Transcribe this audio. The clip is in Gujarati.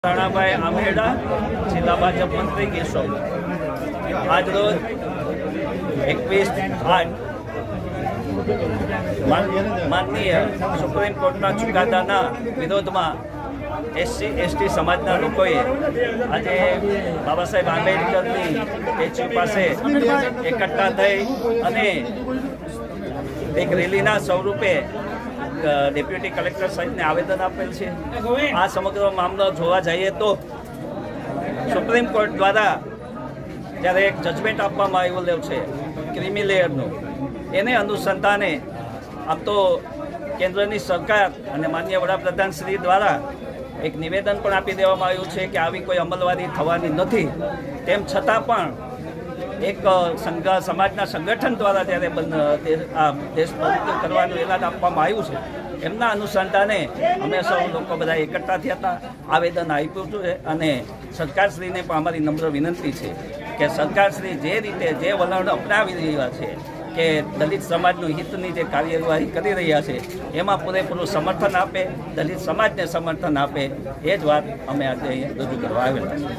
રાણાભાઈ આંબેડા, જિલ્લા ભાજપ મંત્રી કેશોદ, આજરોજ 21/8 માનનીય સુપ્રીમ કોર્ટના ચુકાદાના વિરોધમાં SC ST સમાજના લોકોએ આજે બાબા સાહેબ આંબેડકરની સ્ટેચ્યુ પાસે એકઠા થઈ અને એક રેલીના સ્વરૂપે ડેપ્યુટી કલેક્ટર સાહેબને આવેદન આપેલ છે. આ સમગ્ર મામલો જોવા જઈએ તો સુપ્રીમ કોર્ટ દ્વારા જ્યારે એક જજમેન્ટ આપવામાં આવેલું છે ક્રિમી લેયરનું, એને અનુસંધાને આમ તો કેન્દ્રની સરકાર અને માનનીય વડાપ્રધાન શ્રી દ્વારા એક નિવેદન પણ આપી દેવામાં આવ્યું છે કે આવી કોઈ અમલવારી થવાની નથી. તેમ છતાં પણ એક સમાજના સંગઠન દ્વારા જ્યારે આ દેશ પ્રવૃત્તિ કરવાનું એલાન આપવામાં આવ્યું છે, એમના અનુસંધાને અમે સૌ લોકો બધા એકઠા થયા હતા, આવેદન આપ્યું છે. અને સરકારશ્રીને પણ અમારી નમ્ર વિનંતી છે કે સરકારશ્રી જે રીતે જે વલણ અપનાવી રહ્યા છે કે દલિત સમાજનું હિતની જે કાર્યવાહી કરી રહ્યા છે એમાં પૂરેપૂરું સમર્થન આપે, દલિત સમાજને સમર્થન આપે. એ જ વાત અમે આજે રજૂ કરવા આવેલા છીએ.